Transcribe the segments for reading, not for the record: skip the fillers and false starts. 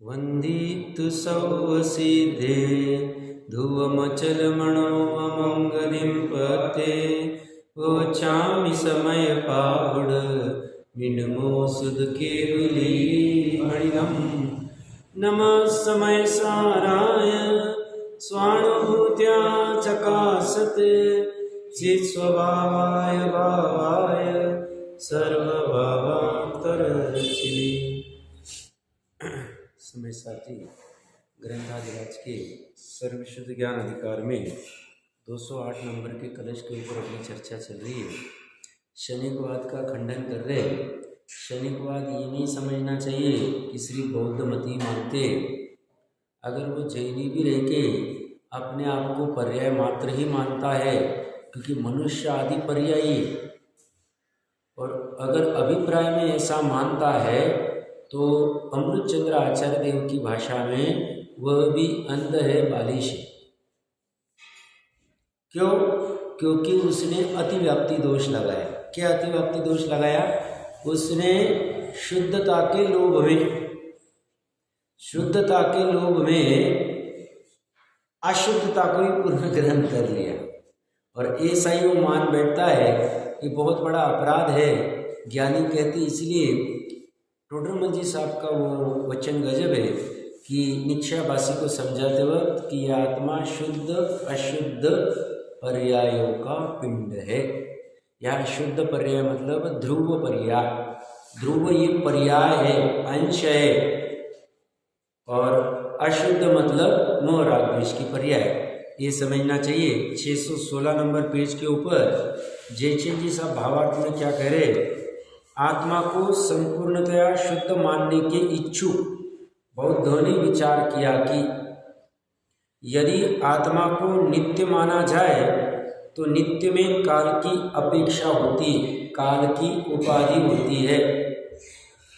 वन्दितु सौसिद्धे धुवमचलमणो अमङ्गलिं पते वोचामि समयपावड मिनमो सुद केवली हरिदं नमः समय साराय स्वानुभूत्या चकासते चित्स्वभावाय भावाय सर्वभावान्तरचिने। समय साथी ग्रंथादिराज के सर्वशुद्ध ज्ञान अधिकार में 208 नंबर के कलश के ऊपर अपनी चर्चा चल रही है। शनिकवाद का खंडन कर रहे। शनिकवाद ये नहीं समझना चाहिए कि सिर्फ बौद्ध मत ही मानते। अगर वो जैनी भी रह के अपने आप को पर्याय मात्र ही मानता है, क्योंकि मनुष्य आदि पर्यायी, और अगर अभिप्राय में ऐसा मानता है तो अमृतचंद्र आचार्य देव की भाषा में वह भी अंध है, बालिश है। क्यों? क्योंकि उसने अतिव्याप्ति दोष लगाया। क्या अतिव्याप्ति दोष लगाया? उसने शुद्धता के लोभ में अशुद्धता को ही पूर्ण ग्रहण कर लिया, और ऐसा ही वो मान बैठता है कि बहुत बड़ा अपराध है। ज्ञानी कहते इसलिए टोडरमल जी साहब का वो वचन गजब है कि निश्चयवासी को समझाते वक्त कि यह आत्मा शुद्ध अशुद्ध पर्यायों का पिंड है। यह शुद्ध पर्याय मतलब ध्रुव पर्याय। ध्रुव ये पर्याय है, अंश है, और अशुद्ध मतलब मोह राग द्वेष की पर्याय। ये समझना चाहिए। 616 नंबर पेज के ऊपर जयचंद जी साहब भावार्थ में क्या कह रहे? आत्मा को संपूर्णतया शुद्ध मानने के इच्छुक बौद्धों ने विचार किया कि यदि आत्मा को नित्य माना जाए तो नित्य में काल की अपेक्षा होती है, काल की उपाधि होती है।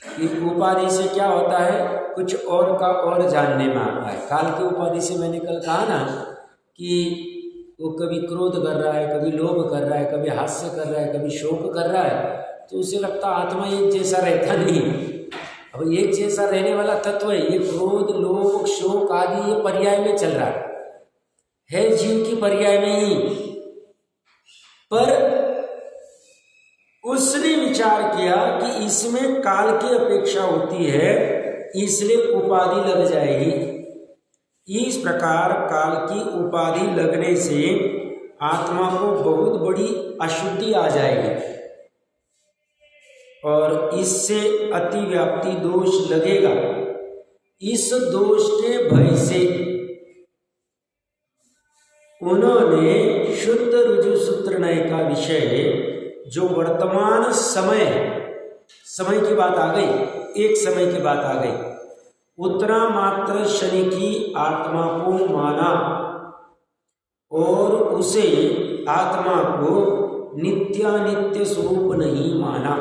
कि उपाधि से क्या होता है? कुछ और का और जानने में आता है। काल की उपाधि से मैंने कल कहा ना कि वो कभी क्रोध कर रहा है, कभी लोभ कर रहा है, कभी हास्य कर रहा है, कभी शोक कर रहा है, तो उसे लगता आत्मा एक जैसा रहता नहीं। अब एक जैसा रहने वाला तत्व है। ये क्रोध लोभ शोक आदि ये पर्याय में चल रहा है जीव की पर्याय में ही। पर उसने विचार किया कि इसमें काल की अपेक्षा होती है, इसलिए उपाधि लग जाएगी। इस प्रकार काल की उपाधि लगने से आत्मा को बहुत बड़ी अशुद्धि आ जाएगी, और इससे अतिव्याप्ति दोष लगेगा। इस दोष के भय से उन्होंने शुद्ध ऋजु सूत्र न्याय का विषय जो वर्तमान समय की बात आ गई, एक समय की बात आ गई, उतना मात्र शनि की आत्मा को माना और उसे आत्मा को नित्यानित्य स्वरूप नहीं माना।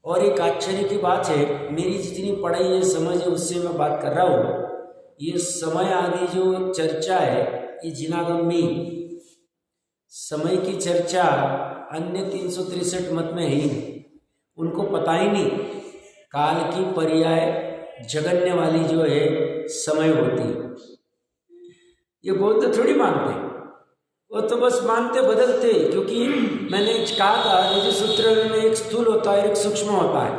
और एक आश्चर्य की बात है, मेरी जितनी पढ़ाई है समझ है उससे मैं बात कर रहा हूँ। ये समय आदि जो चर्चा है ये जिनागम्मी समय की चर्चा अन्य 363 मत में है ही नहीं। उनको पता ही नहीं काल की पर्याय जगन्य वाली जो है समय होती है। ये बौद्ध थोड़ी मानते, वो तो बस मानते बदलते। क्योंकि मैंने कहा था जो सूत्र में एक स्थूल होता है एक सूक्ष्म होता है,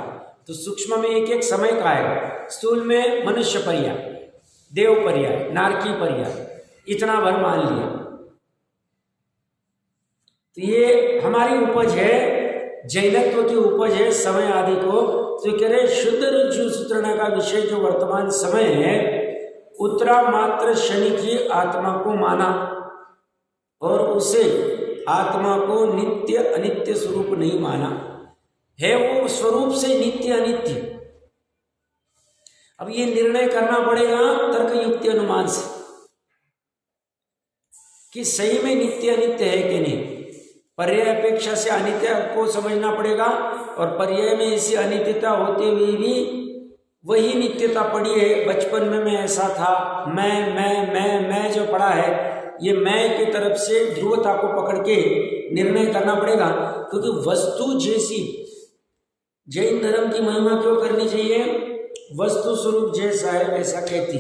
तो सूक्ष्म में एक एक समय का आएगा, स्थूल में मनुष्य पर्याय, देव पर्याय, नारकी पर्याय, इतना भर मान लिया। तो ये हमारी उपज है, जैनत्व की उपज है समय आदि को। तो कह रहे शुद्ध ऋजु सूत्र का विषय जो वर्तमान समय है, उत्तरा मात्र शनि की आत्मा को माना और उसे आत्मा को नित्य अनित्य स्वरूप नहीं माना है। वो स्वरूप से नित्य अनित्य। अब ये निर्णय करना पड़ेगा तर्क युक्ति अनुमान से कि सही में नित्य अनित्य है कि नहीं। पर्याय अपेक्षा से अनित्य को समझना पड़ेगा, और पर्याय में ऐसी अनित्यता होते हुए भी वही नित्यता पड़ी है। बचपन में मैं ऐसा था, मैं जो पढ़ा है, ये मैं की तरफ से ध्रुवता को पकड़ के निर्णय करना पड़ेगा। क्योंकि वस्तु जैसी जैन धर्म की महिमा क्यों करनी चाहिए? वस्तु स्वरूप जैसा है वैसा कहती।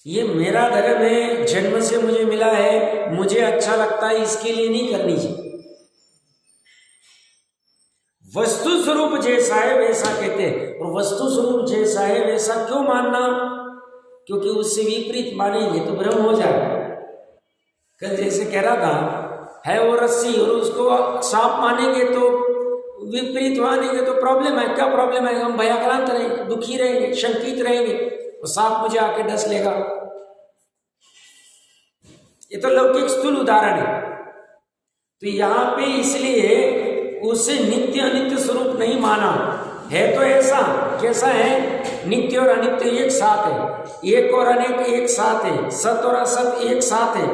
ये मेरा धर्म है, जन्म से मुझे मिला है, मुझे अच्छा लगता है, इसके लिए नहीं करनी चाहिए। वस्तु स्वरूप जैसा है वैसा कहते हैं। और वस्तु स्वरूप जैसा है वैसा क्यों मानना? क्योंकि उससे विपरीत मानेंगे तो भ्रम हो जाएगा। कल जैसे कह रहा था, है वो रस्सी और उसको सांप मानेंगे तो विपरीत मानेंगे तो प्रॉब्लम है। क्या प्रॉब्लम है? हम भयाक्रांत रहेंगे, दुखी रहेंगे, शंकित रहेंगे, और सांप मुझे आके डस लेगा। ये तो लौकिक स्थूल उदाहरण है। तो यहाँ पे इसलिए उसे नित्य अनित्य स्वरूप नहीं माना है। तो ऐसा कैसा है? नित्य और अनित्य एक साथ है, एक और अनेक एक साथ है, सत और असत एक साथ है।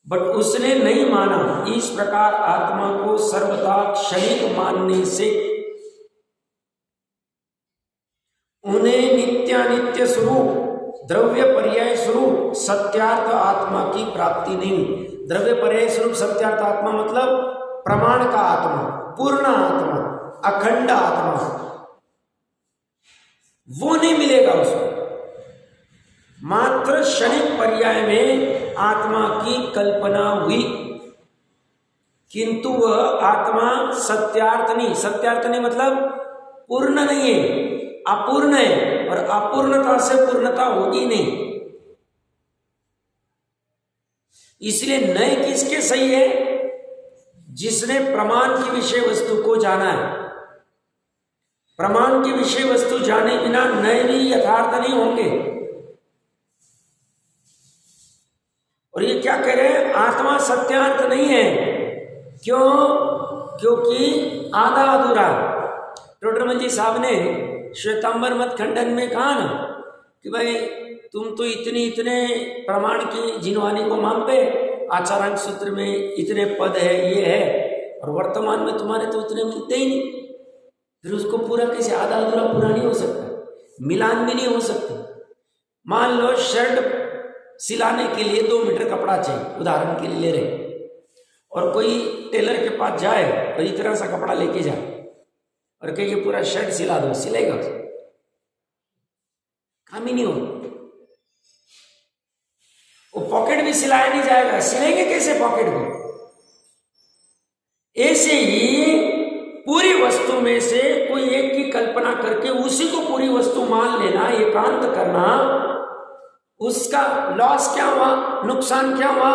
बट उसने नहीं माना। इस प्रकार आत्मा को सर्वथा क्षणिक मानने से उन्हें नित्यानित्य स्वरूप, द्रव्य पर्याय स्वरूप सत्यार्थ आत्मा की प्राप्ति नहीं। द्रव्य पर्याय स्वरूप सत्यार्थ आत्मा मतलब प्रमाण का आत्मा, पूर्ण आत्मा, अखंड आत्मा, वो नहीं मिलेगा उसको। मात्र क्षणिक पर्याय में आत्मा की कल्पना हुई, किंतु वह आत्मा सत्यार्थ नहीं। सत्यार्थ नहीं मतलब पूर्ण नहीं है, अपूर्ण है, और अपूर्णता से पूर्णता होगी नहीं। इसलिए नए किसके सही है? जिसने प्रमाण की विषय वस्तु को जाना है। प्रमाण की विषय वस्तु जाने बिना नए भी यथार्थ नहीं होंगे। और ये क्या कह रहे हैं? आत्मा सत्यार्थ नहीं है। क्यों? क्योंकि आधा अधूरा। टोडरमल जी साहब ने श्वेतांबर मत खंडन में कहा ना कि भाई तुम तो इतने प्रमाण की जिनवानी को मानते, आचारांक सूत्र में इतने पद है, ये है, और वर्तमान में तुम्हारे तो उतने मिलते ही नहीं। फिर उसको पूरा कैसे? आधा अधूरा पूरा नहीं हो सकता, मिलान भी नहीं हो सकता। मान लो शर्ट सिलाने के लिए 2 मीटर कपड़ा चाहिए, उदाहरण के लिए ले रहे, और कोई टेलर के पास जाए और इतना सा कपड़ा लेके जाए और कहे कि पूरा शर्ट सिला दो, सिलेगा? काम ही नहीं हो। वो पॉकेट भी सिलाया नहीं जाएगा, सिलेंगे कैसे पॉकेट को? ऐसे ही पूरी वस्तु में से कोई एक की कल्पना करके उसी को पूरी वस्तु मान लेना, एकांत करना, उसका लॉस क्या हुआ? नुकसान क्या हुआ?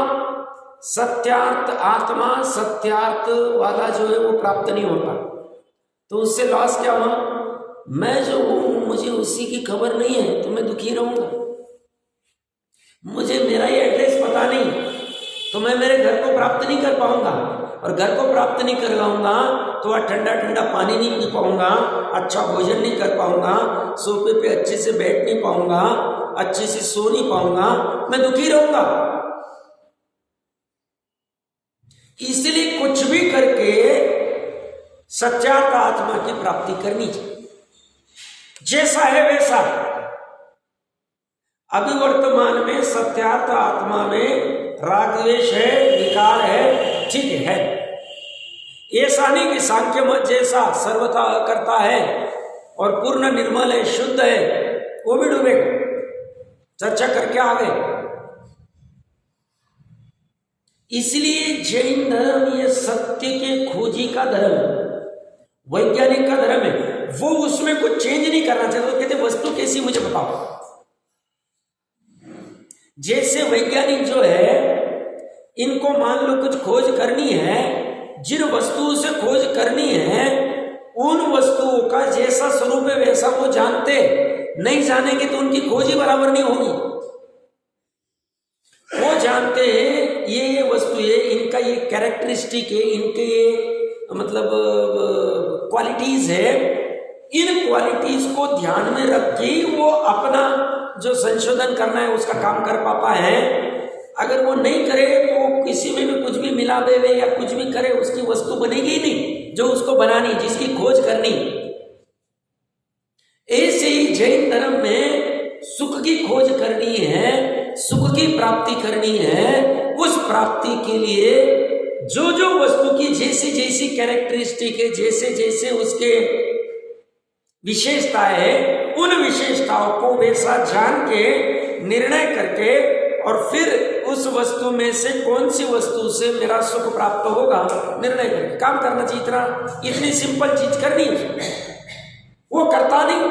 सत्यार्थ आत्मा, सत्यार्थ वाला जो है वो प्राप्त नहीं होता। तो उससे लॉस क्या हुआ? मैं जो हूं, मुझे उसी की खबर नहीं है तो मैं दुखी रहूंगा। मुझे मेरा ये एड्रेस पता नहीं तो मैं मेरे घर को प्राप्त नहीं कर पाऊंगा, और घर को प्राप्त नहीं कर पाऊंगा तो वह ठंडा ठंडा पानी नहीं पी पाऊंगा, अच्छा भोजन नहीं कर पाऊंगा, सोफे पे अच्छे से बैठ नहीं पाऊंगा, अच्छे से सो नहीं पाऊंगा, मैं दुखी रहूंगा। इसलिए कुछ भी करके सत्यार्थ आत्मा की प्राप्ति करनी चाहिए। जैसा है वैसा। अभी वर्तमान में सत्यार्थ आत्मा में राग द्वेष है, विकार है, ठीक है। ऐसा नहीं कि सांख्य मत जैसा सर्वथा करता है और पूर्ण निर्मल है, शुद्ध है, वो भी डूबेगा। चर्चा करके आ गए। इसलिए जैन धर्म ये सत्य के खोजी का धर्म, वैज्ञानिक का धर्म है। वो उसमें कुछ चेंज नहीं करना चाहते। वो कहते वस्तु कैसी मुझे बताओ। जैसे वैज्ञानिक जो है, इनको मान लो कुछ खोज करनी है, जिन वस्तुओं से खोज करनी है उन वस्तुओं का जैसा स्वरूप है वैसा वो जानते, नहीं जानेंगे तो उनकी खोज ही बराबर नहीं होगी। वो जानते हैं ये वस्तु है, इनका ये कैरेक्टरिस्टिक है, इनके ये मतलब क्वालिटीज है, इन क्वालिटीज को ध्यान में रख के वो अपना जो संशोधन करना है उसका काम कर पाता है। अगर वो नहीं करे तो किसी में भी कुछ भी मिला देवे या कुछ भी करे, उसकी वस्तु बनेगी ही नहीं जो उसको बनानी, जिसकी खोज करनी। ऐसे ही जैन धर्म में सुख की खोज करनी है, सुख की प्राप्ति करनी है। उस प्राप्ति के लिए जो जो वस्तु की जैसी जैसी कैरेक्टरिस्टिक है, जैसे जैसे उसके विशेषताएं है, उन विशेषताओं को वैसा जान के निर्णय करके और फिर उस वस्तु में से कौन सी वस्तु से मेरा सुख प्राप्त होगा निर्णय करके काम करना चाहिए। इतनी सिंपल चीज करनी है, वो करता नहीं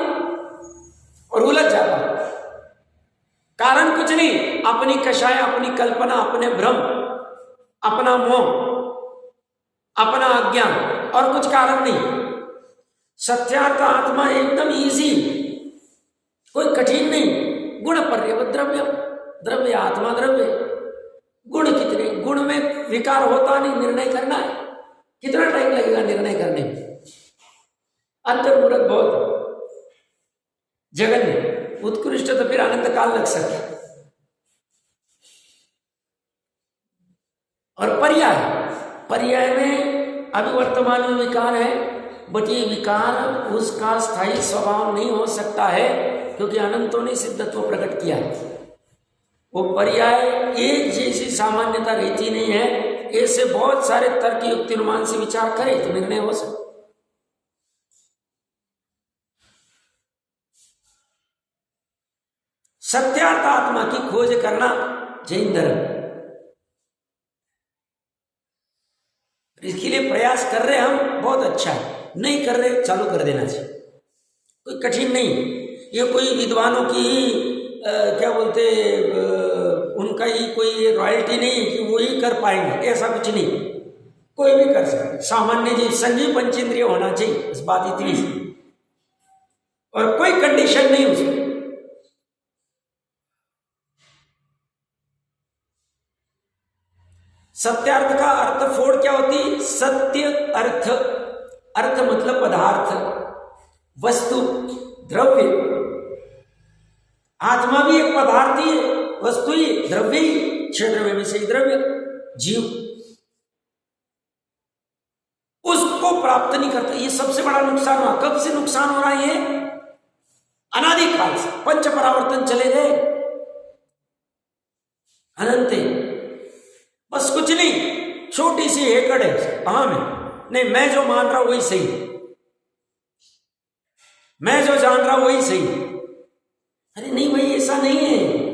और उलझ जाता। कारण कुछ नहीं, अपनी कषाय, अपनी कल्पना, अपने भ्रम, अपना मोह, अपना अज्ञान, और कुछ कारण नहीं। सत्यार्थ आत्मा एकदम इजी, कोई कठिन नहीं। गुण पर्यव द्रव्य, द्रव्य आत्मा द्रव्य। गुण कितने, गुण में विकार होता नहीं, निर्णय करना है। कितना टाइम लगेगा निर्णय करने में? अंतर्मुहूर्त बहुत जगन्य, उत्कृष्ट तो फिर अनंत काल लग सके। और पर्याय, पर्याय में अभी वर्तमान में विकार है, बट ये विकार उसका स्थायी स्वभाव नहीं हो सकता है, क्योंकि अनंतों ने सिद्धत्व प्रकट किया है। वो पर्याय एक जैसी सामान्यता रहती नहीं है। ऐसे बहुत सारे तर्क युक्ति अनुमान से विचार करें तो निर्णय हो सकता। सत्यार्थ आत्मा की खोज करना जैन धर्म, इसके लिए प्रयास कर रहे हम, बहुत अच्छा है। नहीं कर रहे, चालू कर देना चाहिए, कोई कठिन नहीं। ये कोई विद्वानों की क्या बोलते उनका ही कोई रॉयल्टी नहीं कि वो ही कर पाएंगे, ऐसा कुछ नहीं। कोई भी कर सकता, सामान्य जी संजीव पंचेंद्रिय होना चाहिए, इस बात इतनी सी, और कोई कंडीशन नहीं उसमें। सत्यार्थ का अर्थ फोड़ क्या होती? सत्य अर्थ, अर्थ मतलब पदार्थ, वस्तु, द्रव्य। आत्मा भी एक पदार्थ ही है, वस्तु ही, द्रव्य ही, क्षेत्र में से द्रव्य, जीव उसको प्राप्त नहीं करता। ये सबसे बड़ा नुकसान हुआ। कब से नुकसान हो रहा है? ये अनादिकाल से, पंच परावर्तन चले गए, अनंत। बस कुछ नहीं, छोटी सी एकड़ है, कहां में नहीं, मैं जो मान रहा हूं वही सही, मैं जो जान रहा हूं वही सही। अरे नहीं भाई, ऐसा नहीं है।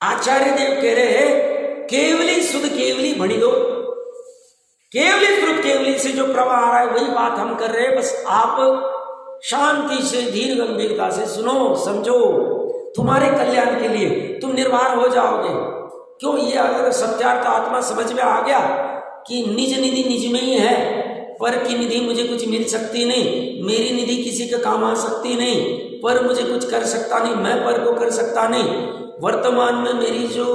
आचार्य देव कह रहे हैं केवली शुद्ध केवली भणी दो, केवली शुद्ध केवली से जो प्रवाह आ रहा है वही बात हम कर रहे हैं। बस आप शांति से, धीर गंभीरता से सुनो, समझो, तुम्हारे कल्याण के लिए तुम निर्भर हो जाओगे। क्यों? ये अगर सत्यार्थ आत्मा समझ में आ गया कि निज निधि निज में ही है, पर की निधि मुझे कुछ मिल सकती नहीं, मेरी निधि किसी के काम आ सकती नहीं, पर मुझे कुछ कर सकता नहीं, मैं पर को कर सकता नहीं। वर्तमान में मेरी जो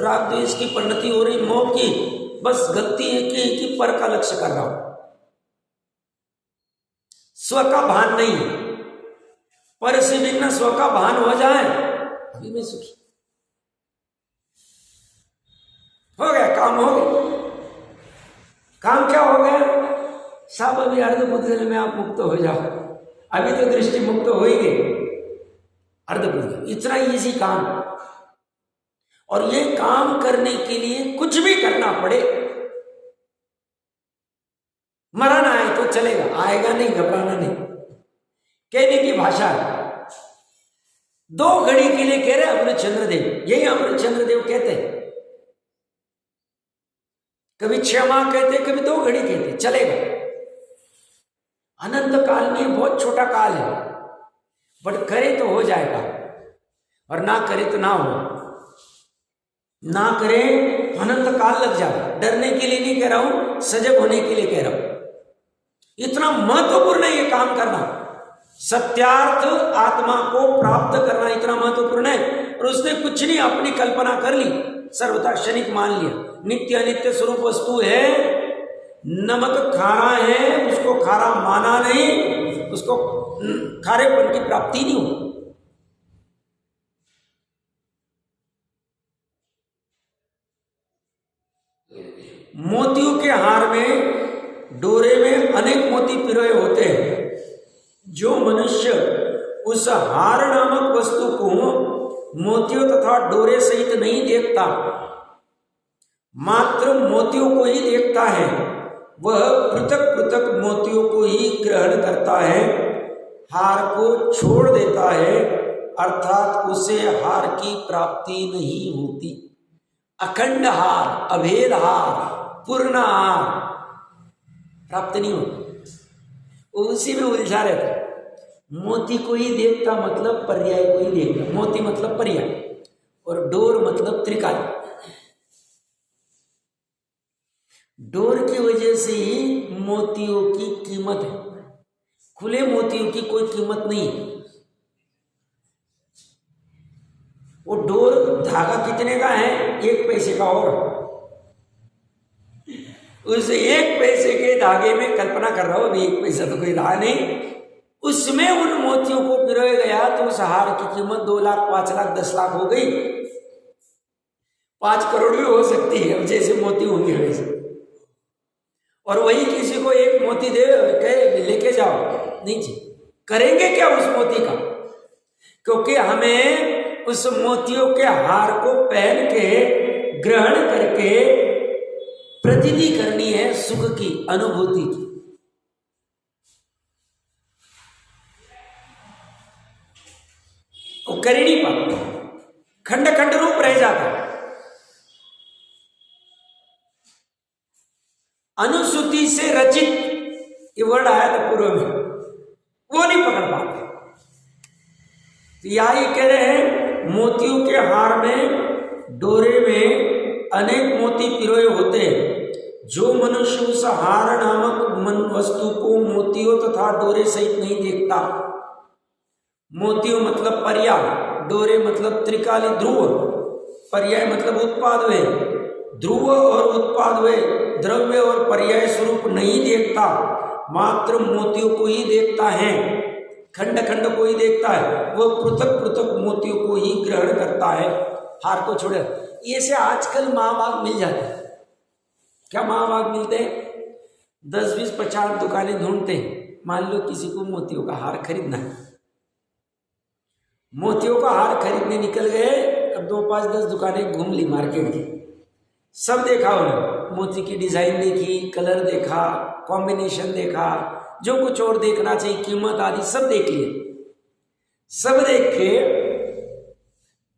राग द्वेष की परिणति हो रही, मोह की, बस गलती है कि पर का लक्ष्य कर रहा हूं, स्व का भान नहीं है। पर से बिना स्व का भान हो जाए अभी मैं सुखी हो गया, काम हो गया। काम क्या हो गया? सब अभी अर्धपुद्गल में आप मुक्त हो जाओ। अभी तो दृष्टि मुक्त हो ही गई, अर्धपुद्गल, इतना इजी काम। और ये काम करने के लिए कुछ भी करना पड़े, मरण आए तो चलेगा, आएगा नहीं, घबराना नहीं। कहने की भाषा है, 2 घड़ी के लिए कह रहे अमृत चंद्रदेव, यही अमृत चंद्रदेव कहते हैं। कभी 6 माह कहते, कभी 2 घड़ी कहते, चलेगा। अनंत काल में बहुत छोटा काल है, बट करे तो हो जाएगा, और ना करे तो ना हो। ना करे अनंत काल लग जाए। डरने के लिए नहीं कह रहा हूं, सजग होने के लिए कह रहा हूं। इतना महत्वपूर्ण है ये काम करना, सत्यार्थ आत्मा को प्राप्त करना इतना महत्वपूर्ण है। और उसने कुछ नहीं, अपनी कल्पना कर ली, सर्वथा क्षणिक मान लिया। नित्य अनित्य स्वरूप वस्तु है, नमक खारा है, उसको खारा माना नहीं, उसको खारेपन की प्राप्ति नहीं हो। मोतियों के हार में, डोरे में अनेक मोती पिरोए होते हैं। जो मनुष्य उस हार नामक वस्तु को मोतियों तथा डोरे सहित नहीं देखता, मात्र मोतियों को ही देखता है, वह पृथक पृथक मोतियों को ही ग्रहण करता है, हार को छोड़ देता है, अर्थात उसे हार की प्राप्ति नहीं होती। अखंड हार, अभेद हार, पूर्ण हार प्राप्त नहीं होती, उसी में उलझा रहता है। मोती को ही देखता मतलब पर्याय को ही देखता। मोती मतलब पर्याय और डोर मतलब त्रिकाल। डोर की वजह से ही मोतियों की कीमत है, खुले मोतियों की कोई कीमत नहीं है। वो डोर धागा कितने का है? 1 पैसे का होगा। उस 1 पैसे के धागे में कल्पना कर रहा हो, अभी 1 पैसा तो कोई रहा नहीं, उसमें उन मोतियों को पिरोया गया तो उस हार की कीमत 2 लाख, 5 लाख, 10 लाख हो गई, 5 करोड़ भी हो सकती है, अब जैसे मोती होंगे वैसे। और वही किसी को 1 मोती दे कहे लेके जाओ, नहीं जी, करेंगे क्या उस मोती का? क्योंकि हमें उस मोतियों के हार को पहन के ग्रहण करके प्रतीति करनी है सुख की, अनुभूति की। वो कर ही नहीं पाते, खंड खंड रूप रह जाता है। अनुसूति से रचित ये वर्ड आया था पूर्व में, वो नहीं पकड़ पाते। तो यहां ये कह रहे हैं मोतियों के हार में, डोरे में अनेक मोती पिरोए होते हैं। जो मनुष्य उस हार नामक वस्तु को मोतियों तथा डोरे सहित नहीं देखता, मोतियों मतलब पर्याय, डोरे मतलब त्रिकाली ध्रुव, पर्याय मतलब उत्पाद वे, ध्रुव और उत्पाद वे द्रव्य और पर्याय स्वरूप नहीं देखता, मात्र मोतियों को ही देखता है, खंड खंड को ही देखता है। वह पृथक पृथक मोतियों को ही ग्रहण करता है, हार को छोड़े। ये से आजकल महाभाग मिल जाते हैं। क्या महाभाग मिलते हैं? 10, 20, 50 दुकानें ढूंढते हैं। मान लो किसी को मोतियों का हार खरीदना है, मोतियों का हार खरीदने निकल गए, अब 2, 5, 10 दुकानें घूम ली मार्केट की, सब देखा उन्होंने, मोती की डिजाइन देखी, कलर देखा, कॉम्बिनेशन देखा, जो कुछ और देखना चाहिए, कीमत आदि सब देख लिए। सब देख के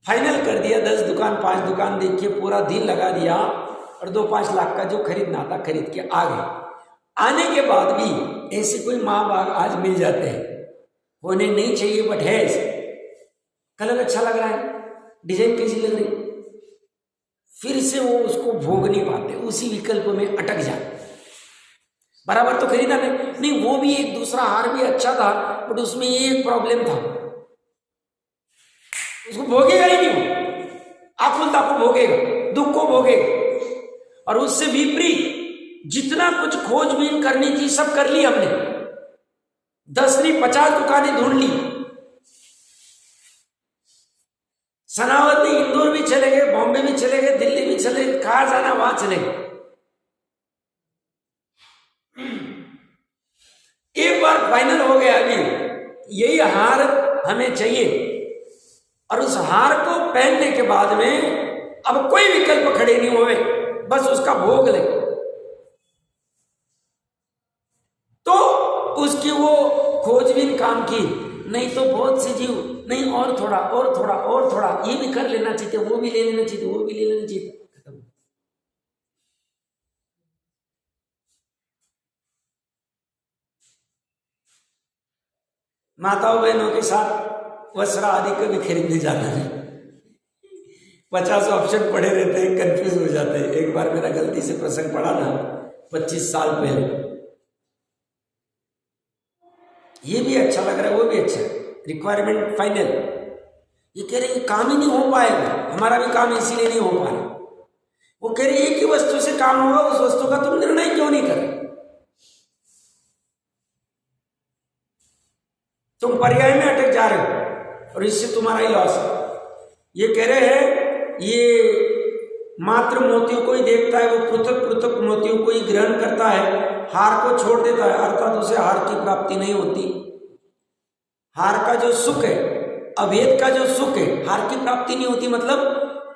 फाइनल कर दिया, 10 दुकान 5 दुकान देख के पूरा दिल लगा दिया और 2-5 लाख का जो खरीदना था खरीद के आ गए। आने के बाद भी ऐसे कोई महाभाग आज मिल जाते हैं, होने नहीं चाहिए बट है ऐसे। कलर अच्छा लग रहा है, डिजाइन कैसी लग रही, फिर से वो उसको भोग नहीं पाते, उसी विकल्प में अटक जाते। बराबर तो खरीदा नहीं, वो भी एक दूसरा हार भी अच्छा था बट उसमें ये एक प्रॉब्लम था, उसको भोगेगा ही नहीं, आकुलता को भोगेगा, दुख को भोगेगा। और उससे विपरीत जितना कुछ खोजबीन करनी थी सब कर ली हमने, 10 नहीं 50 दुकानें ढूंढ ली, सनावती इंदौर भी चले गए, बॉम्बे भी चले गए, दिल्ली भी चले, कहाँ जाना वहां चले गए। एक बार फाइनल हो गया, अभी यही हार हमें चाहिए, और उस हार को पहनने के बाद में अब कोई विकल्प खड़े नहीं हुए, बस उसका भोग ले, तो उसकी वो खोजबीन काम की। नहीं तो बहुत से जीव नहीं, और थोड़ा और थोड़ा और थोड़ा, ये भी कर लेना चाहिए, वो भी ले लेना चाहिए, वो भी ले लेना चाहिए, खत्म। माताओं बहनों के साथ वस्त्र आदि को भी खरीदने जाना है, 50 ऑप्शन पड़े रहते हैं, कंफ्यूज हो जाते हैं। एक बार मेरा गलती से प्रसंग पड़ा ना, 25 साल पहले, ये भी अच्छा लग रहा है, वो भी अच्छा है, रिक्वायरमेंट फाइनल, ये कह रहे काम ही नहीं हो पाएगा, हमारा भी काम इसीलिए नहीं हो पा रहा। वो कह रहे एक ही वस्तु से काम होगा, उस वस्तु का तुम निर्णय क्यों नहीं कर, तुम पर्याय में अटक जा रहे हो और इससे तुम्हारा ही लॉस है। ये कह रहे हैं ये मात्र मोतियों को ही देखता है, वो पृथक पृथक मोतियों को ही ग्रहण करता है, हार को छोड़ देता है, अर्थात उसे हार की प्राप्ति नहीं होती। हार का जो सुख है, अभेद का जो सुख है, हार की प्राप्ति नहीं होती, मतलब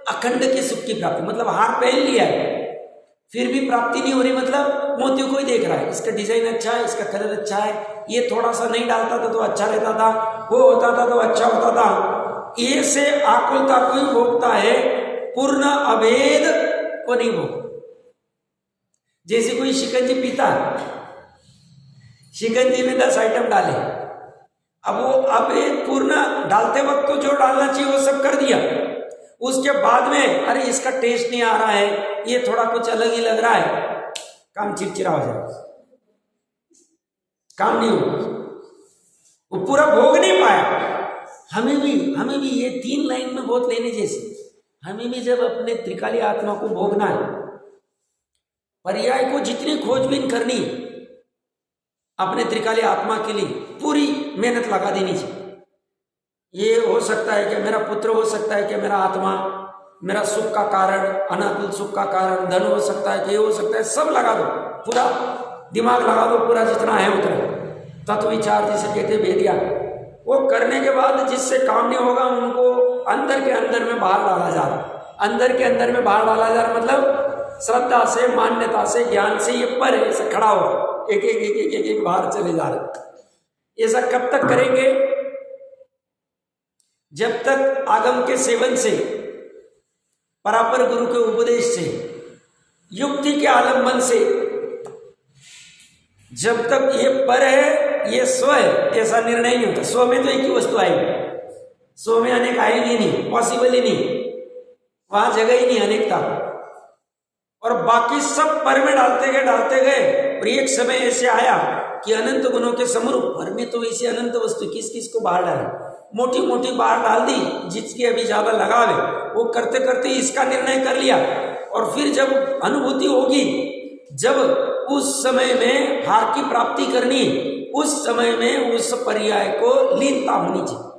अखंड के सुख की प्राप्ति, मतलब हार पहन लिया है, फिर भी प्राप्ति नहीं हो रही, मतलब मोतियों को ही देख रहा है, इसका डिजाइन अच्छा है, इसका कलर अच्छा है, ये थोड़ा सा नहीं डालता था तो अच्छा रहता था, वो होता था तो अच्छा होता था। ये से आकुलता को ही भोगता है, पूर्ण अभेद को नहीं भोग। जैसे कोई शिकंजी पीता है, शिकंजी में 10 आइटम डाले, अब वो अभेद पूर्ण डालते वक्त तो जो डालना चाहिए वो सब कर दिया, उसके बाद में अरे इसका टेस्ट नहीं आ रहा है, ये थोड़ा कुछ अलग ही लग रहा है, काम चिड़चिड़ा हो जाएगा, काम नहीं होगा, वो पूरा भोग नहीं पाया। हमें भी ये 3 लाइन में बहुत लेने जैसे, हमें भी जब अपने त्रिकाली आत्मा को भोगना है, पर्याय को जितनी खोजबीन करनी अपने त्रिकाली आत्मा के लिए पूरी मेहनत लगा देनी चाहिए। ये हो सकता है कि मेरा पुत्र, हो सकता है कि मेरा आत्मा, मेरा सुख का कारण, अनाकुल सुख का कारण, धन हो सकता है कि ये हो सकता है, सब लगा दो, पूरा दिमाग लगा दो, पूरा जितना है उतना तत्व विचार जिसे कहते भेदिया, वो करने के बाद जिससे काम नहीं होगा उनको अंदर के अंदर में बाहर डाला जा रहा, अंदर के अंदर में बाहर डाला जा रहा, मतलब श्रद्धा से, मान्यता से, ज्ञान से ये पर है, ऐसे खड़ा हो, एक एक एक एक एक एक बाहर चले जा रहे। ऐसा कब तक करेंगे? जब तक आगम के सेवन से, परापर गुरु के उपदेश से, युक्ति के आलंबन से, जब तक ये पर है, ये स्व है, ऐसा निर्णय नहीं होता। स्व में तो एक ही वस्तु आएगी, स्व में अनेक आएगी नहीं, पॉसिबल ही नहीं, वहां जगह ही नहीं अनेकता, और बाकी सब पर में डालते गए और एक समय ऐसे आया कि अनंत गुणों के समरूप पर में तो वैसे अनंत वस्तु किस किस को बाहर डाले, मोटी मोटी बाहर डाल दी, जिसकी अभी ज्यादा लगावे, वो करते करते इसका निर्णय कर लिया, और फिर जब अनुभूति होगी, जब उस समय में हार की प्राप्ति करनी, उस समय में उस पर्याय को लीनता होनी चाहिए,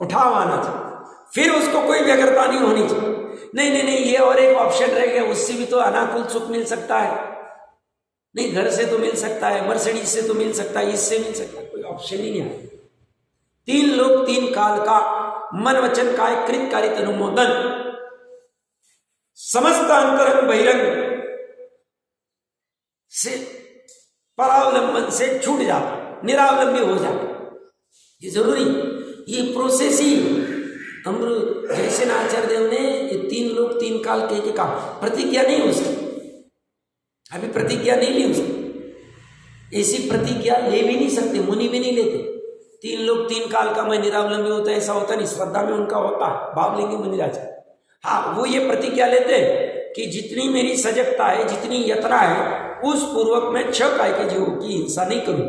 उठाव आना चाहिए, फिर उसको कोई व्यग्रता नहीं होनी चाहिए। नहीं ये और एक ऑप्शन रह गया, उससे भी तो अनाकुल सुख मिल सकता है, नहीं घर से तो मिल सकता है, मर्सिडीज से तो मिल सकता है, इससे मिल सकता है, कोई ऑप्शन ही नहीं है। 3 लोक 3 काल का मन वचन काय कृत कारित अनुमोदन, समस्त अंतरंग बहिरंग से परावलंबन से छूट जाता, निरावलंबी हो जाता, ये जरूरी, ये प्रोसेस ही अमृत। जैसे आचार्य देव ने ये 3 लोक 3 काल के काम, प्रतिज्ञा नहीं उसकी, अभी प्रतिज्ञा नहीं ली उसकी, ऐसी प्रतिज्ञा ले भी नहीं सकते, मुनि भी नहीं लेते। 3 लोक 3 काल का मैं निरावलंबी होता है, ऐसा होता नहीं, श्रद्धा में उनका होता, भाव लेंगे मुनि राजा। हाँ, वो ये प्रतिज्ञा लेते कि जितनी मेरी सजगता है, जितनी यात्रा है, उस पूर्वक में 6 काय के जीवों की हिंसा नहीं करूं,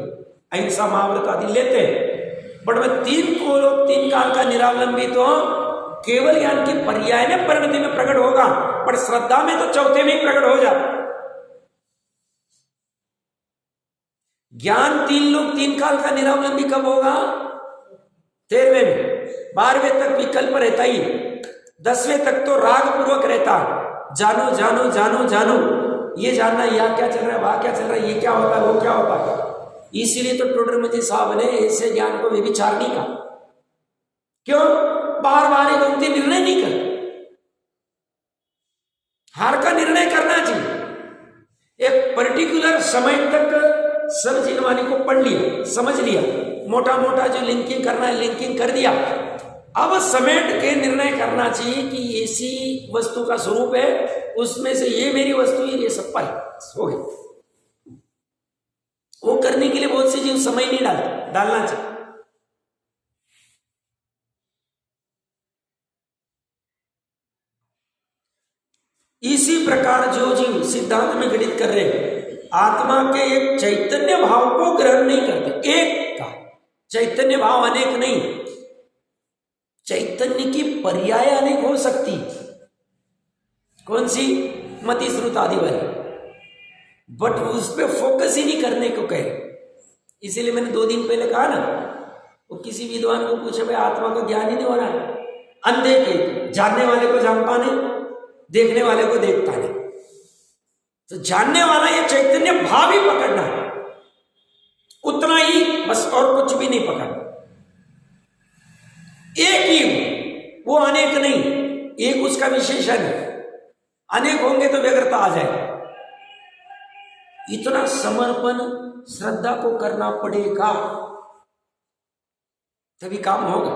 अहिंसा महाव्रत आदि लेते। बट मैं 3 काल का निरावलंबी तो केवल ज्ञान की पर्याय में परिणति में प्रकट होगा, पर श्रद्धा में तो चौथे में ही प्रकट हो जाता। ज्ञान 3 लोक 3 काल का निरावलंबी कब होगा? 13वें में, 12वें तक विकल्प रहता ही, 10वें तक तो राग पूर्वक रहता, जानो जानो जानो जानो, ये जानना यहाँ क्या चल रहा है, वहां क्या चल रहा है, ये क्या होता है, वो क्या होता है। इसीलिए तो टोडरमल साहब ने ऐसे ज्ञान को व्यभिचार नहीं कहा, क्यों? बार बार एक उनके निर्णय नहीं कर, हार का निर्णय करना चाहिए। एक पर्टिकुलर समय तक सब जिनवानी को पढ़ लिया, समझ लिया, मोटा मोटा जो लिंकिंग करना है लिंकिंग कर दिया, अब समेट के निर्णय करना चाहिए कि ऐसी वस्तु का स्वरूप है, उसमें से ये मेरी वस्तु है, ये सब पर हो गई। वो करने के लिए बहुत सी चीज समय नहीं डालना चाहिए। इसी प्रकार जो जीव सिद्धांत में गणित कर रहे आत्मा के एक चैतन्य भाव को ग्रहण नहीं करते, एक का चैतन्य भाव अनेक नहीं, चैतन्य की पर्याय अनेक हो सकती, कौन सी? मति श्रुत आदि वाली, बट उस पर फोकस ही नहीं करने को कहे। इसीलिए मैंने 2 दिन पहले कहा ना, वो किसी विद्वान को पूछे भाई आत्मा का ज्ञान ही नहीं हो रहा है, अंधे के, जानने वाले को जानता नहीं, देखने वाले को देखता नहीं, तो जानने वाला ये चैतन्य भाव ही पकड़ना है, उतना ही बस, और कुछ भी नहीं पकड़ना। एक ही वो अनेक नहीं, एक उसका विशेषण है। अनेक होंगे तो व्यग्रता आ जाए। इतना समर्पण श्रद्धा को करना पड़ेगा, तभी काम होगा।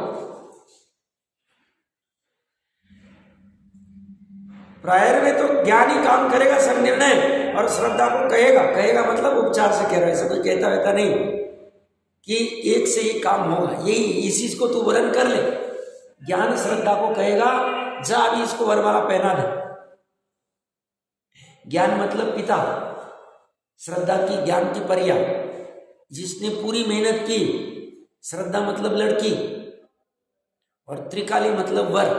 प्रायर में तो ज्ञानी काम करेगा सब निर्णय, और श्रद्धा को कहेगा मतलब उपचार से कह रहा है, ऐसा कोई कहता वैता नहीं कि एक से एक काम होगा, यही इस चीज को तू वरण कर ले। ज्ञान श्रद्धा को कहेगा जा अभी इसको वरमाला पहना दे। ज्ञान मतलब पिता, श्रद्धा की ज्ञान की पर्या, जिसने पूरी मेहनत की। श्रद्धा मतलब लड़की, और त्रिकाली मतलब वर।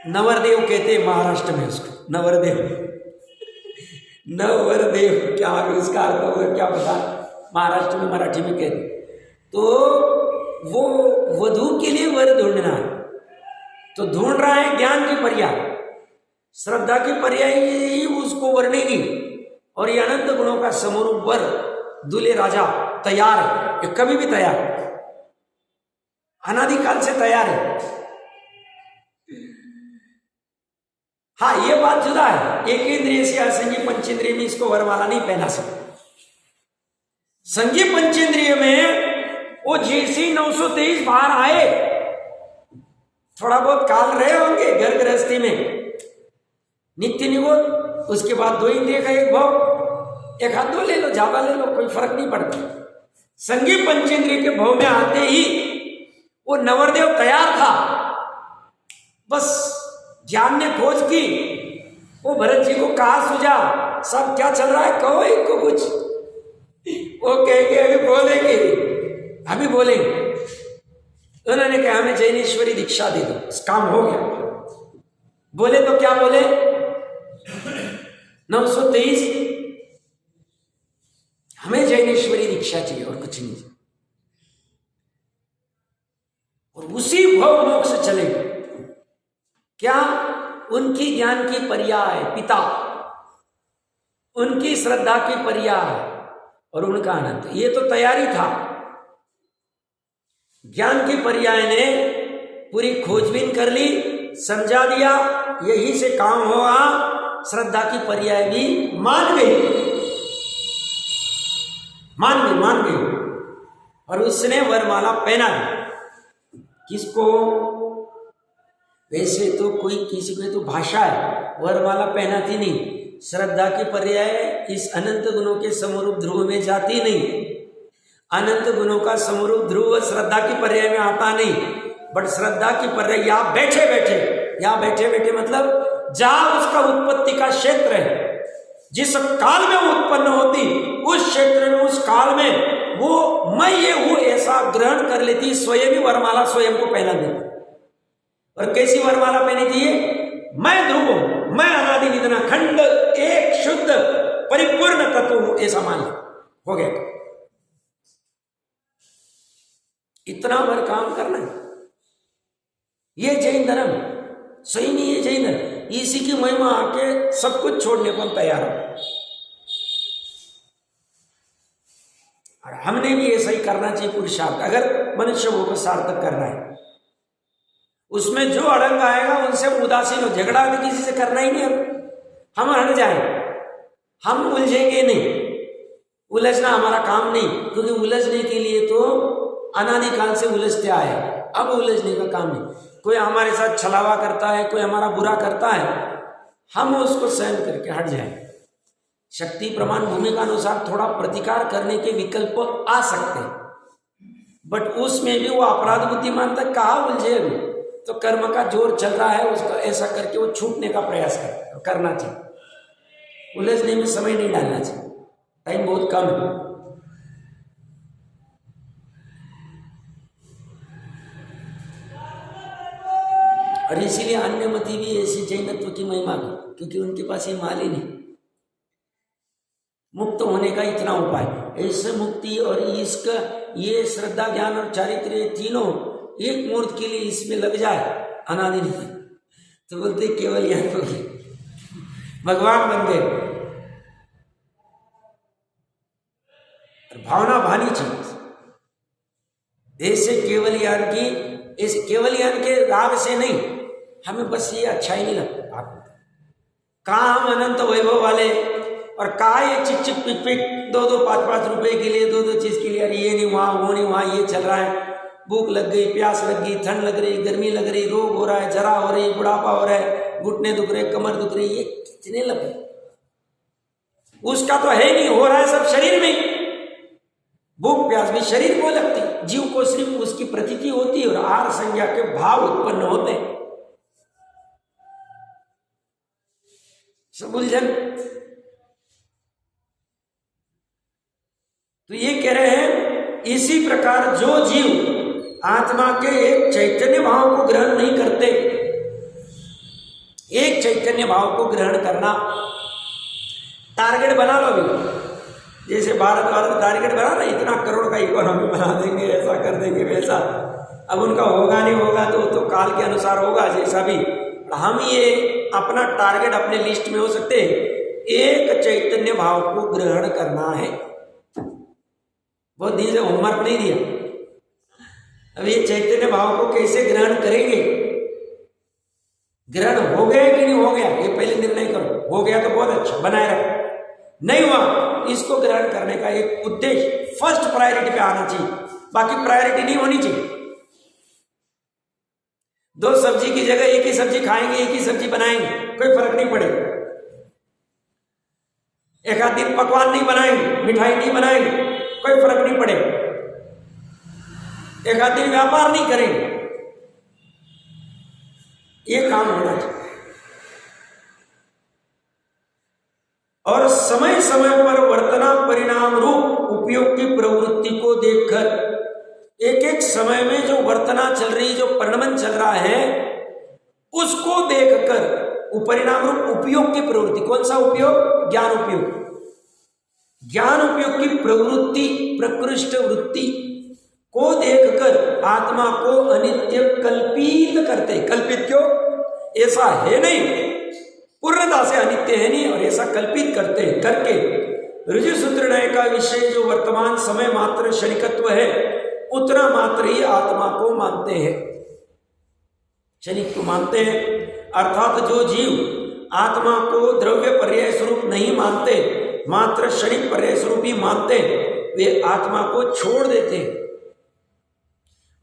नवरदेव कहते हैं महाराष्ट्र में उसको, नवरदेव। नवरदेव क्या उसका अर्थ होगा क्या पता, महाराष्ट्र में मराठी में कहते। तो वो वधू के लिए वर ढूंढना है, तो ढूंढ रहा है ज्ञान की पर्या, श्रद्धा की पर्याय ही उसको वर्णेगी। और ये अनंत गुणों का समरूप वर दूल्हे राजा तैयार है, ये कभी भी तैयार है, अनादिकाल से तैयार है। हाँ ये बात जुदा है, एक इंद्रिय से असंगी पंचेंद्रिय में इसको वरमाला नहीं पहना सकते। संगी पंचेंद्रिय में वो जैसे 923 बाहर आए, थोड़ा बहुत काल रहे होंगे घर गृहस्थी में, नित्य निगोद, उसके बाद 2 इंद्रिय का एक भाव, एक हाथ 2 ले लो, ज्यादा ले लो, कोई फर्क नहीं पड़ता। संगी पंचेंद्रिय के भाव में आते ही वो नवरदेव तैयार था, बस ज्ञान ने खोज की। वो भरत जी को कहा सुझा, सब क्या चल रहा है, कहो इनको कुछ। वो कहेंगे अभी बोलेंगे। उन्होंने कहा हमें जैनेश्वरी दीक्षा दे दो, काम हो गया। बोले तो क्या बोले, 923 हमें जैनेश्वरी दीक्षा चाहिए और कुछ नहीं। और उसी भव मोक्ष चले क्या, उनकी ज्ञान की पर्याय पिता, उनकी श्रद्धा की पर्याय और उनका आनंद, ये तो तैयारी था। ज्ञान की पर्याय ने पूरी खोजबीन कर ली, समझा दिया, यही से काम होगा। श्रद्धा की पर्याय भी मान गई, और उसने वरमाला पहना। किसको, वैसे तो कोई किसी को तो भाषा है, वरमाला पहनाती नहीं। श्रद्धा की पर्याय इस अनंत गुणों के समरूप ध्रुव में जाती नहीं। अनंत गुणों का समरूप ध्रुव श्रद्धा की पर्याय में आता नहीं, बट श्रद्धा की पर्याय यहाँ बैठे बैठे मतलब जहां उसका उत्पत्ति का क्षेत्र है, जिस काल में वो उत्पन्न होती, उस क्षेत्र में, उस काल में वो मैं ये हूं ऐसा ग्रहण कर लेती, स्वयं ही वरमाला स्वयं को पहना देती। और कैसी वरमाला पहनी थी, मैं ध्रुव हूं, मैं अनादि निधन खंड एक शुद्ध परिपूर्ण तत्व हूं, ऐसा मान हो गया। इतना वर काम करना है, ये जैन धर्म सही नहीं है। जैन धर्म इसी की महिमा आके सब कुछ छोड़ने को हम तैयार हो, और हमने भी ऐसा ही करना चाहिए पुरुषार्थ, अगर मनुष्य को सार्थक करना है। उसमें जो अड़ंग आएगा उनसे उदासीन हो, झगड़ा तो किसी से करना ही नहीं। हम हट जाए, हम उलझेंगे नहीं, उलझना हमारा काम नहीं, क्योंकि उलझने के लिए तो अनादिकाल से उलझते आए, अब उलझने का काम नहीं। कोई हमारे साथ छलावा करता है, कोई हमारा बुरा करता है, हम उसको सहन करके हट जाए। शक्ति प्रमाण भूमिका अनुसार थोड़ा प्रतिकार करने के विकल्प आ सकते हैं, बट उसमें भी वो अपराध बुद्धि मानता कहाँ उलझे। अभी तो कर्म का जोर चल रहा है, उसका ऐसा करके वो छूटने का प्रयास करना चाहिए। उलझने में समय नहीं डालना चाहिए, टाइम बहुत कम है। और इसीलिए अन्यमति भी ऐसी जैनत्व की महिमा भी, क्योंकि उनके पास ये माल ही नहीं। मुक्त होने का इतना उपाय, ऐसे मुक्ति और इसका ये श्रद्धा ज्ञान और चारित्र्य तीनों एक मुहूर्त के लिए इसमें लग जाए अनादि नहीं, तो बोलते केवल यह तो भगवान बन गए। भावना भानी चीज, ऐसे केवल ज्ञान की, इस केवल ज्ञान के राग से नहीं, हमें बस ये अच्छा ही नहीं लगता। आपको कहाँ हम अनंत वैभव वाले, और कहाँ ये चिक चिक पिक पिक 2-2 5-5 रुपए के लिए 2-2 चीज के लिए, अरे ये नहीं वहाँ, वो नहीं वहाँ, ये चल रहा है, भूख लग गई, प्यास लग गई, ठंड लग रही, गर्मी लग रही, रोग हो रहा है, जरा हो रही, बुढ़ापा हो रहा है, घुटने दुख रहे, कमर दुख रही, ये कितने लगे। उसका तो है नहीं, हो रहा है सब शरीर में। भूख प्यास भी शरीर को लगती, जीव को सिर्फ उसकी प्रतीति होती है और आहार संज्ञा के भाव उत्पन्न होते हैं। सब उलझन। तो ये कह रहे हैं इसी प्रकार जो जीव आत्मा के एक चैतन्य भाव को ग्रहण नहीं करते, एक चैतन्य भाव को ग्रहण करना, टारगेट बना लो अभी, जैसे भारत टारगेट बना रहा, इतना करोड़ का इकोनॉमी बना देंगे, ऐसा कर देंगे, वैसा। अब उनका होगा नहीं होगा तो काल के अनुसार होगा जैसा भी। हम ये अपना टारगेट अपने लिस्ट में हो सकते हैं, एक चैतन्य भाव को ग्रहण करना है। बहुत दिन से होमवर्क नहीं दिया। अब ये चैतन्य भाव को कैसे ग्रहण करेंगे, ग्रहण हो गया कि नहीं हो गया ये पहले निर्णय करो। हो गया तो बहुत अच्छा, बनाए रखो। नहीं हुआ, इसको ग्रहण करने का एक उद्देश्य फर्स्ट प्रायोरिटी पे आना चाहिए, बाकी प्रायोरिटी नहीं होनी चाहिए। 2 सब्जी की जगह एक ही सब्जी खाएंगे, एक ही सब्जी बनाएंगे, कोई फर्क नहीं पड़ेगा। एक आध दिन पकवान नहीं बनाएंगे, मिठाई नहीं बनाएंगे, कोई फर्क नहीं पड़ेगा। एक आध दिन व्यापार नहीं करेंगे, ये काम होना चाहिए। और समय समय पर वर्तना परिणाम रूप उपयोग की प्रवृत्ति को देखकर, एक एक समय में जो वर्तना चल रही, जो परिणमन चल रहा है, उसको देखकर परिणाम रूप उपयोग की प्रवृत्ति, कौन सा उपयोग, ज्ञान उपयोग, ज्ञान उपयोग की प्रवृत्ति, प्रकृष्ट वृत्ति को देखकर आत्मा को अनित्य कल्पित करते। कल्पित क्यों, ऐसा है नहीं, पूर्णता से अनित्य है नहीं, और ऐसा कल्पित करते करके ऋजु सूत्रनय का विषय जो वर्तमान समय मात्र क्षणिकत्व है, उतना मात्र ही आत्मा को मानते हैं, क्षणिक को मानते हैं। अर्थात जो जीव आत्मा को द्रव्य पर्याय स्वरूप नहीं मानते, मात्र क्षणिक पर्याय स्वरूप ही मानते, वे आत्मा को छोड़ देते।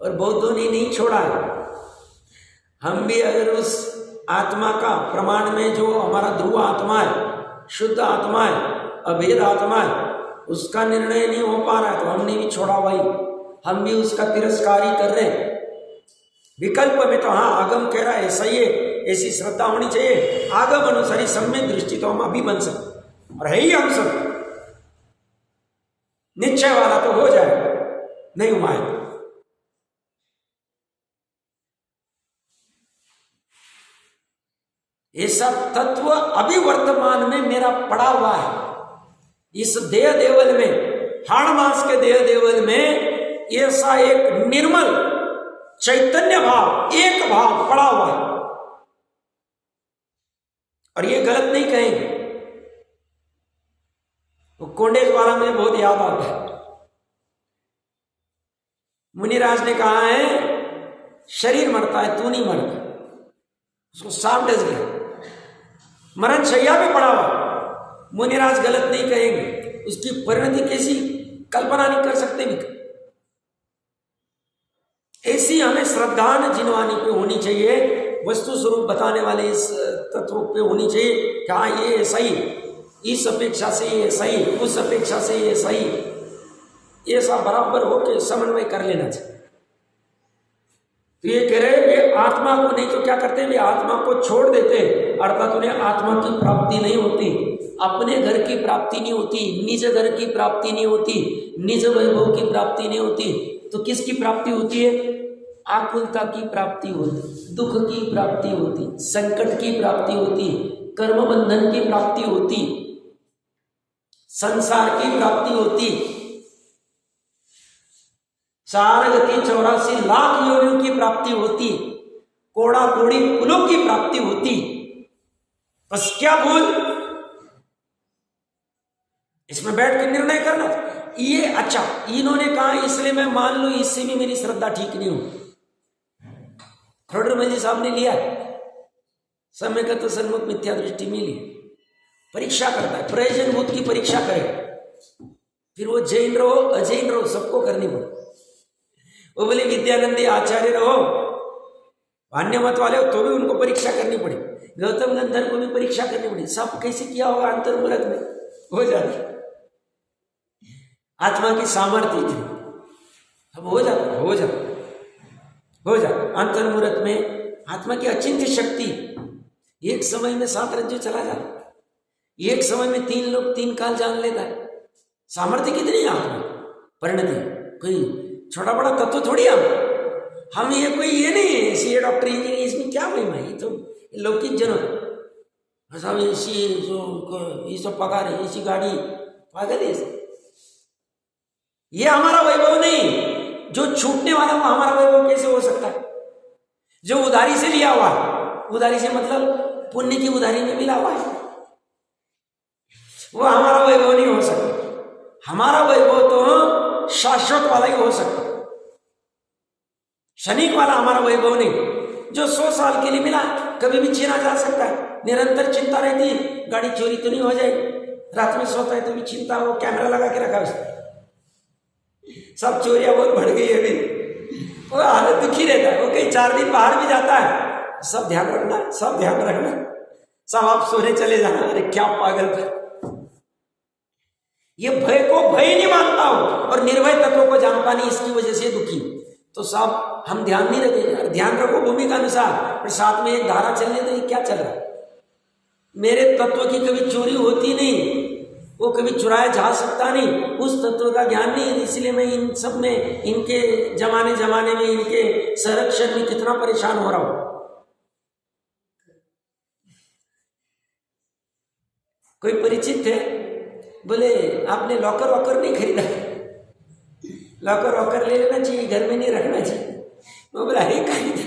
और बौद्धों ने नहीं छोड़ा है। हम भी अगर उस आत्मा का प्रमाण में जो हमारा ध्रुव आत्मा है, शुद्ध आत्मा है, अभेद आत्मा है, उसका निर्णय नहीं हो पा रहा है, तो हमने भी छोड़ा भाई, हम भी उसका तिरस्कार ही कर रहे हैं। विकल्प में तो हाँ आगम कह रहा है ऐसा ही है, ऐसी श्रद्धा होनी चाहिए, आगम अनुसारी सम्यक दृष्टि तो हम अभी बन सकते, और है ही हम सब। निश्चय वाला तो हो जाए, नहीं हुआ है। ये सब तत्व अभी वर्तमान में मेरा पड़ा हुआ है, इस देह देवल में, हाड़ मास के देह देवल में ऐसा एक निर्मल चैतन्य भाव, एक भाव पड़ा हुआ है। और ये गलत नहीं कहेंगे। तो कोंडेज वाला मुझे बहुत याद आता है। मुनिराज ने कहा है शरीर मरता है, तू नहीं मरता। उसको सांप डस गया, मरण शैया में पड़ा हुआ। मुनिराज गलत नहीं कहेंगे, उसकी परिणति कैसी कल्पना नहीं कर सकते भी। ऐसी हमें श्रद्धा जिनवानी पे होनी चाहिए, वस्तु स्वरूप बताने वाले इस तत्व पे होनी चाहिए कि हाँ ये ऐसा ही, इस अपेक्षा से ये सही, उस अपेक्षा से ये सही, ऐसा बराबर होकर समन्वय कर लेना चाहिए। तो ये कह रहे वे आत्मा को नहीं तो क्या करते, वे आत्मा को छोड़ देते, अर्थात उन्हें आत्मा की प्राप्ति नहीं होती, अपने घर की प्राप्ति नहीं होती, निज घर की प्राप्ति नहीं होती, निज वैभव की प्राप्ति नहीं होती। तो किसकी प्राप्ति होती है? आकुलता की प्राप्ति होती, दुख की प्राप्ति होती, संकट की प्राप्ति होती, कर्म बंधन की प्राप्ति होती, संसार की प्राप्ति होती, 4 गति 84 लाख योनियों की प्राप्ति होती, कोड़ा कोड़ी कुलों की प्राप्ति होती। बस क्या भूल, इसमें बैठ के निर्णय करना ये अच्छा, इन्होंने कहा इसलिए मैं मान लूं, इससे भी मेरी श्रद्धा ठीक नहीं हो। थोड़रमल जी साहब ने लिया, समय का तो सन्मुख मिथ्या दृष्टि मिली, परीक्षा करता है, प्रयोजन बुद्ध की परीक्षा करे, फिर वो जैन रहो अजैन रहो सबको करनी पड़े। वो बोले विद्यानंदी आचार्य रहो, अन्य मत वाले हो तो भी उनको परीक्षा करनी पड़ी, गौतम गंधर को भी परीक्षा करनी पड़ी। सब कैसे किया होगा अंतर्मुहूर्त में हो जाता, आत्मा की सामर्थ्य थी, अब हो जाता अंतर्मुहूर्त में आत्मा की अचिंत्य शक्ति। एक समय में 7 रज्जु चला जाता, एक समय में 3 लोग 3 काल जान लेता है। सामर्थ्य कितनी है आत्मा, परिणति कोई छोटा बड़ा तत्व थोड़ी हम ये कोई ये नहीं है सी डॉक्टर इंजीनियर, इसमें क्या महिमा है, ये तो लौकिक जन सब ये सब पगार है, ऐसी गाड़ी पागल है। ये हमारा वैभव नहीं, जो छूटने वाला वो हमारा वैभव कैसे हो सकता है? जो उधारी से लिया हुआ, उधारी से मतलब पुण्य की उधारी में मिला हुआ है, वो हमारा वैभव नहीं हो सकता। हमारा वैभव तो शाश्वत वाला ही हो सकता, क्षणिक वाला हमारा वैभव नहीं, जो 100 साल के लिए मिला, कभी भी छीना जा सकता है। निरंतर चिंता रहती है गाड़ी चोरी तो नहीं हो जाएगी, रात में सोता है तो भी चिंता, वो कैमरा लगा के रखा उसने, सब चोरियां बहुत बढ़ गई है अभी, वो हालत दुखी रहता है। वो कहीं 4 दिन बाहर भी जाता है, सब ध्यान रखना, सब आप सोने चले जाना, अरे क्या पागल था। ये भय को भय नहीं मानता हूं और निर्भय तत्वों को जानता नहीं, इसकी वजह से दुखी। तो सब हम ध्यान नहीं रखेंगे, ध्यान रखो भूमि का अनुसार, पर साथ में एक धारा चलने तो ये क्या चल रहा है। मेरे तत्व की कभी चोरी होती नहीं, वो कभी चुराया जा सकता नहीं, उस तत्व का ज्ञान नहीं, इसलिए मैं इन सब में, इनके जमाने में, इनके संरक्षण में कितना परेशान हो रहा हूं। कोई परिचित थे, बोले आपने लॉकर वॉकर नहीं खरीदा, लॉकर वॉकर ले लेना चाहिए, घर में नहीं रखना चाहिए। वो बोला अरे खरीदा,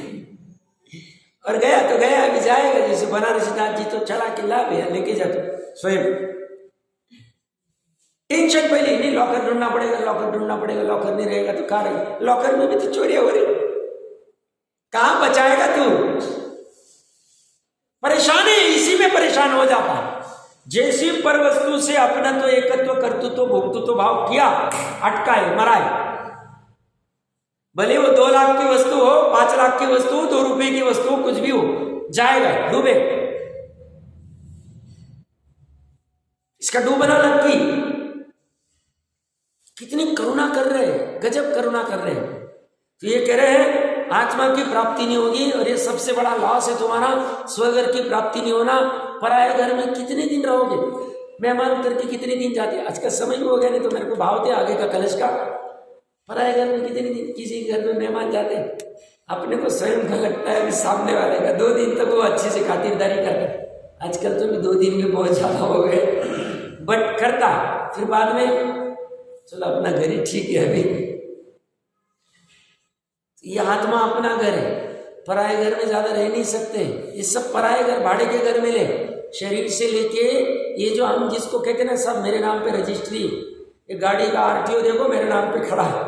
और गया तो गया, अभी जाएगा, जैसे बनारस नाथ जी तो चला के ला भैया लेके जा, तो स्वयं टेंशन पहले नहीं, लॉकर ढूंढना पड़ेगा, लॉकर नहीं रहेगा तो कहाँ रहेगा, लॉकर में भी तो चोरी हो रही, कहाँ बचाएगा तू? परेशान है, इसी में परेशान हो जाता है। जैसी पर वस्तु से अपना तो एकत्व कर्तृत्व भोक्तृत्व भाव किया, अटका है, मरा है। भले वो 2 लाख की वस्तु हो, 5 लाख की वस्तु हो, 2 रुपए की वस्तु हो, कुछ भी हो, जाएगा, डूबे। इसका डूबना लग कितनी करुणा कर रहे हैं, गजब करुणा कर रहे हैं। तो ये कह रहे हैं आत्मा की प्राप्ति नहीं होगी, और ये सबसे बड़ा लॉस है तुम्हारा, स्वघर की प्राप्ति नहीं होना। पराये घर में कितने दिन रहोगे, मेहमान करके कितने दिन जाते, आज का समय भी हो गया, नहीं तो मेरे को भाव थे आगे का कलश का। पराये घर में कितने दिन किसी घर में मेहमान जाते, अपने को स्वयं का लगता है सामने वाले का 2 दिन तक वो अच्छे से खातिरदारी करता है। आजकल तो भी 2 दिन में बहुत ज्यादा हो गए, बट करता, फिर बाद में चलो अपना घर ही ठीक है। अभी ये आत्मा अपना घर है, पराये घर में ज्यादा रह नहीं सकते। ये सब पराये घर, भाड़े के घर मिले, शरीर से लेके ये जो हम जिसको कहते हैं ना, सब मेरे नाम पे रजिस्ट्री, ये गाड़ी का आरटीओ देखो मेरे नाम पे खड़ा है,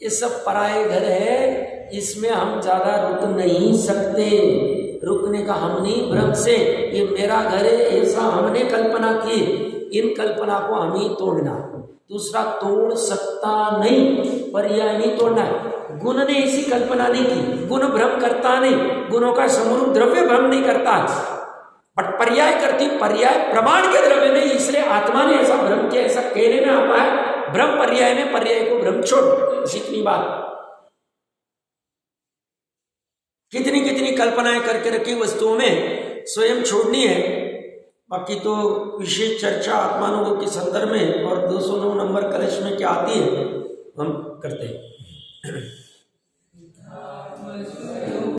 ये सब पराये घर है, इसमें हम ज्यादा रुक नहीं सकते। रुकने का हम नहीं, भ्रम से ये मेरा घर है ऐसा हमने कल्पना की, इन कल्पना को हम ही तोड़ना, दूसरा तोड़ सकता नहीं, पर्याय नहीं तोड़ना है। गुण ने ऐसी कल्पना नहीं की, गुण भ्रम करता नहीं, गुणों का समरूप द्रव्य भ्रम नहीं करता, बट पर्याय करती, पर्याय प्रमाण के द्रव्य नहीं, इसलिए आत्मा ने ऐसा भ्रम किया। ऐसा कहने में आता है भ्रम पर्याय में, पर्याय को भ्रम छोड़, इतनी बात। कितनी कितनी कल्पनाएं करके रखी वस्तुओं में स्वयं छोड़नी है। बाकी तो विशेष चर्चा आत्मानुभव के संदर्भ में और 209 नंबर कलश में क्या आती है हम करते हैं।